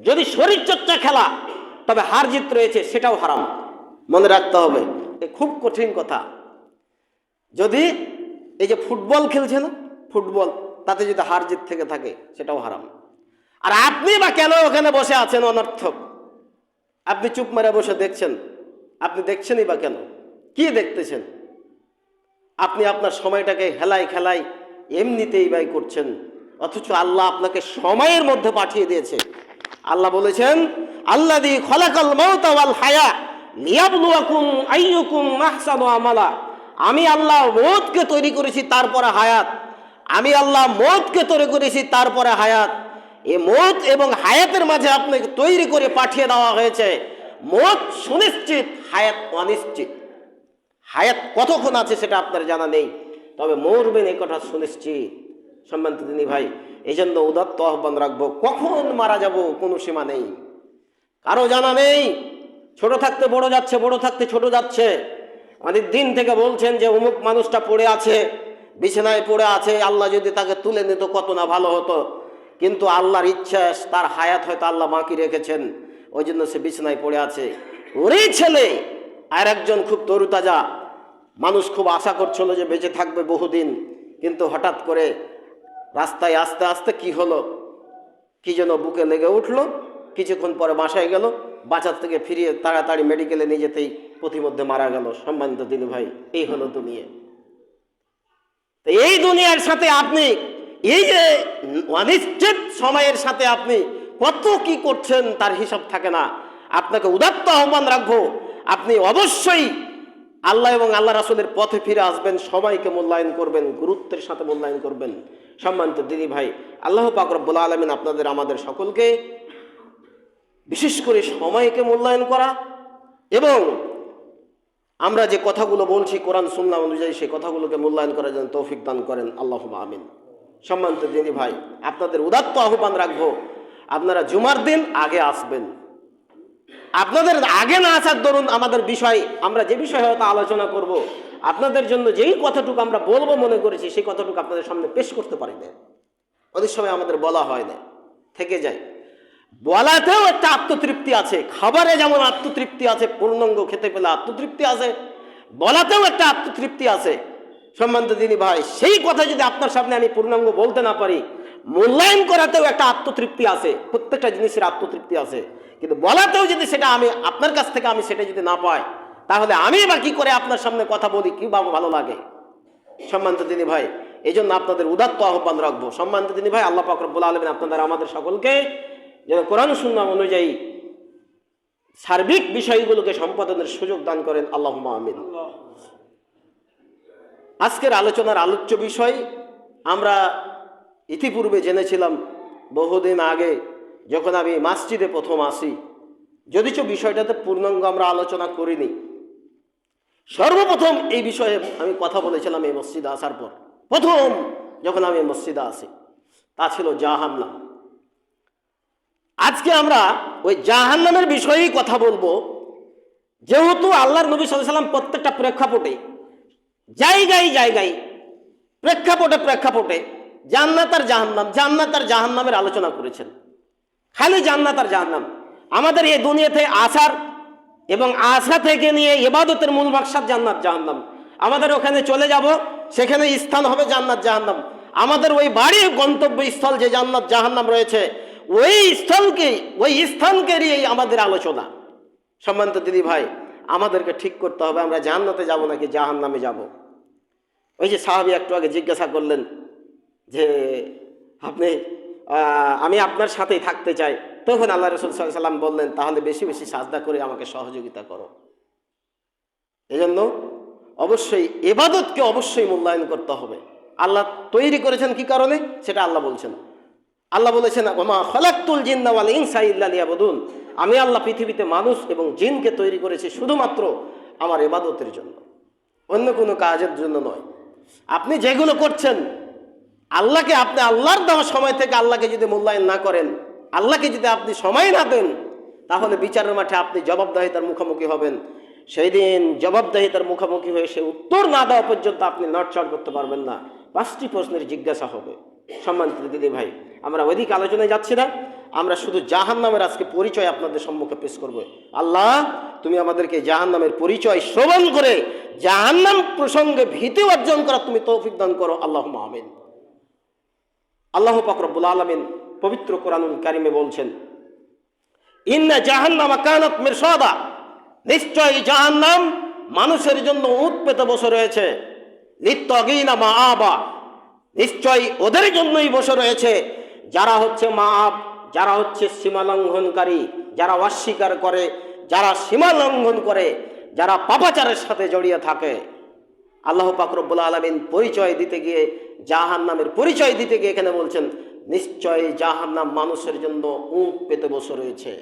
যদি শরীর চর্চা খেলা, তবে হার জিত রয়েছে, সেটাও হারাম। মনে রাখতে হবে, খুব কঠিন কথা। যদি এই যে ফুটবল খেলছে না, ফুটবল, তাতে যদি হার জিত থেকে থাকে, সেটাও হারাম। আর আপনি বা কেন ওখানে বসে আছেন অনর্থক? আপনি চুপ মেরে বসে দেখছেন, আপনি দেখছেনই বা কেন? কি দেখতেছেন? আপনি আপনার সময়টাকে হেলাই খেলাই এমনিতেই ব্যয় করছেন, অথচ আল্লাহ আপনাকে সময়ের মধ্যে পাঠিয়ে দিয়েছে। আল্লাহ বলেছেন, আল্লাযী খালাকাল মাউতা ওয়াল হায়া লিয়াবলুয়াকুম আইয়ুকুম আহসানু আমালা। আমি আল্লাহ মওতকে তৈরি করেছি, তারপরে হায়াত। আমি আল্লাহ মওতকে তৈরি করেছি, তারপরে হায়াত। এই মওত এবং হায়াতের মাঝে আপনাকে তৈরি করে পাঠিয়ে দেওয়া হয়েছে। মওত সুনিশ্চিত, হায়াত অনিশ্চিত। হায়াত কতক্ষণ আছে সেটা আপনার জানা নেই, তবে মরবেন এই কথা সুনিশ্চিত। সম্মানিত দিনী ভাই, এই জন্য উদাত্ত আহ্বান রাখবো, কখন মারা যাব কোনো সীমা নেই, কারো জানা নেই। ছোট থাকতে বড় যাচ্ছে, বড় থাকতে ছোট যাচ্ছে। অনেক দিন থেকে বলছেন যে অমুক মানুষটা পড়ে আছে, বিছানায় পড়ে আছে, আল্লাহ যদি তাকে তুলে নিত কত না ভালো হতো। কিন্তু আল্লাহর ইচ্ছা, তার হায়াত হয়তো আল্লাহ বাকি রেখেছেন, ওই জন্য সে বিছানায় পড়ে আছে। ওরই ছেলে আর একজন খুব তরুতাজা মানুষ, খুব আশা করছিল যে বেঁচে থাকবে বহুদিন, কিন্তু হঠাৎ করে রাস্তায় আস্তে আস্তে কি হলো, কি যেন বুকে লেগে উঠলো, কিছুক্ষণ পরে বাসায় গেল, বাঁচার থেকে ফিরিয়ে তাড়াতাড়ি মেডিকেলে নিয়ে যেতেই প্রতিমধ্যে মারা গেল। সম্মানিত দিনী ভাই, এই হলো দুনিয়া। এই দুনিয়ার সাথে আপনি, এই যে অনিশ্চিত সময়ের সাথে আপনি কত কি করছেন তার হিসাব থাকে না। আপনাকে উদাত্ত আহ্বান রাখবো, আপনি অবশ্যই আল্লাহ এবং আল্লাহ রাসূলের পথে ফিরে আসবেন, সময়কে মূল্যায়ন করবেন, গুরুত্বের সাথে মূল্যায়ন করবেন। সম্মানিত দিনী ভাই, আল্লাহ পাক রব্বুল আলামিন আপনাদের আমাদের সকলকে বিশেষ করে সময়কে মূল্যায়ন করা এবং আমরা যে কথাগুলো বলছি কোরআন সুন্নাহ অনুযায়ী সেই কথাগুলোকে মূল্যায়ন করার জন্য তৌফিক দান করেন, আল্লাহুম্মা আমিন। সম্মানিত দিনী ভাই, আপনাদের উদাত্ত আহ্বান রাখবো, আপনারা জুমার দিন আগে আসবেন। আপনাদের আগে না আসার দরুন আমাদের বিষয়, আমরা যে বিষয়ে হয়তো আলোচনা করব, আপনাদের জন্য যেই কথাটুকু আমরা বলবো মনে করেছি, সেই কথাটুকু আপনাদের সামনে পেশ করতে পারি না। অনেক সময় আমাদের বলা হয় না, থেকে যায়। বলাতেও একটা আত্মতৃপ্তি আছে, খাবারে যেমন আত্মতৃপ্তি আছে, পূর্ণাঙ্গ খেতে পেলে আত্মতৃপ্তি আছে, বলাতেও একটা আত্মতৃপ্তি আছে। সম্মানিত দিনী ভাই, সেই কথা যদি আপনার সামনে আমি পূর্ণাঙ্গ বলতে না পারি, মূল্যায়ন করাতেও একটা আত্মতৃপ্তি আছে, প্রত্যেকটা জিনিসের আত্মতৃপ্তি আছে। কিন্তু বলাতেও যদি সেটা আমি আপনার কাছ থেকে আমি সেটা যদি না পাই, তাহলে আমি বা কি করে আপনার সামনে কথা বলি, কি বা ভালো লাগে। সম্মানিত দিনী ভাই, এই জন্য আপনাদের উদাত্ত আহ্বান রাখবো। সম্মানিত দিনী ভাই, আল্লাহ পাক রব্বুল আলামিন আপনাদের আমাদের সকলকে যেন কোরআন সুন্নাহ অনুযায়ী সার্বিক বিষয়গুলোকে সম্পাদনের সুযোগ দান করেন, আল্লাহুম্মা আমিন। আজকের আলোচনার আলোচ্য বিষয় আমরা ইতিপূর্বে জেনেছিলাম বহুদিন আগে, যখন আমি মসজিদে প্রথম আসি, যদিচ বিষয়টাতে পূর্ণাঙ্গ আমরা আলোচনা করিনি। সর্বপ্রথম এই বিষয়ে আমি কথা বলেছিলাম এই মসজিদে আসার পর, প্রথম যখন আমি মসজিদে আসি, তা ছিল জাহান্নাম। আজকে আমরা ওই জাহান্নামের বিষয়েই কথা বলবো। যেহেতু আল্লাহর নবী সাল্লাল্লাহু আলাইহি ওয়াসাল্লাম প্রত্যেকটা প্রেক্ষাপটে, জায়গায় জায়গায়, প্রেক্ষাপটে জান্নাত আর জাহান্নাম, জান্নাত আর জাহান্নামের আলোচনা করেছেন। খালি জান্নাত আর জাহান্নাম। আমাদের এই দুনিয়াতে আসার এবং আসা থেকে নিয়ে ইবাদতের মূল মাকসাদ জান্নাত জাহান্নাম। আমাদের ওখানে চলে যাব, সেখানে স্থান হবে জান্নাত জাহান্নাম। আমাদের ওই বাড়ির গন্তব্যস্থল যে জান্নাত জাহান্নাম রয়েছে, ওই স্থানকে নিয়েই আমাদের আলোচনা। সম্মানিত দিদি ভাই, আমাদেরকে ঠিক করতে হবে আমরা জান্নাতে যাব নাকি জাহান্নামে যাব। ওই যে সাহাবী একটু আগে জিজ্ঞাসা করলেন যে আমি আপনার সাথেই থাকতে চাই, তখন আল্লাহ রাসূল সাল্লাল্লাহু আলাইহি ওয়াসাল্লাম বললেন, তাহলে বেশি বেশি সাজদা করে আমাকে সহযোগিতা করো। এজন্য অবশ্যই ইবাদতকে অবশ্যই মূল্যায়ন করতে হবে। আল্লাহ তৈরি করেছেন কি কারণে, সেটা আল্লাহ বলছেন। আল্লাহ বলেছেন, ওমা খালাকতুল জিন্না ওয়াল ইনসা ইল্লা লিয়াবুদুন। আমি আল্লাহ পৃথিবীতে মানুষ এবং জিনকে তৈরি করেছি শুধুমাত্র আমার ইবাদতের জন্য, অন্য কোনো কাজের জন্য নয়। আপনি যেগুলো করছেন, আল্লাহকে আপনি আল্লাহর দেওয়া সময় থেকে আল্লাহকে যদি মূল্যায়ন না করেন, আল্লাহকে যদি আপনি সময় না দেন, তাহলে বিচারের মাঠে আপনি জবাবদাহিতার মুখোমুখি হবেন। সেই দিন জবাবদাহিতার মুখোমুখি হয়ে সে উত্তর না দেওয়া পর্যন্ত আপনি নড়চড় করতে পারবেন না। 5টি প্রশ্নের জিজ্ঞাসা হবে। সম্মানিত দিদি ভাই, আমরা ওইদিকে আলোচনায় যাচ্ছি না, আমরা শুধু জাহান্নামের আজকে পরিচয় আপনাদের সম্মুখে পেশ করব। আল্লাহ, তুমি আমাদেরকে জাহান্নামের পরিচয় শ্রবণ করে জাহান্নাম প্রসঙ্গে ভীতি অর্জন করা তুমি তৌফিক দান করো, আল্লাহুম্মা আমিন। আল্লাহ পাক রব্বুল আলামিন পবিত্র কোরআনুল কারিমে বলছেন, ইন্না জাহান্নামা কানাত মিরসাদা, নিশ্চয় জাহান্নাম মানুষের জন্য উট পেতে বসে রয়েছে, লিত্তাগিনা মাআবা, নিশ্চয় ওদের জন্যই বসে রয়েছে যারা হচ্ছে মাআব, যারা হচ্ছে সীমা লঙ্ঘনকারী, যারা অস্বীকার করে, যারা সীমা লঙ্ঘন করে, যারা পাপাচারের সাথে জড়িয়ে থাকে। আল্লাহ পাক রব্বুল আলামিন পরিচয় দিতে গিয়ে, জাহান্নামের পরিচয় দিতে গিয়ে এখানে বলছেন, নিশ্চয় জাহান্নাম মানুষের জন্য উট পেতে বসে রয়েছে।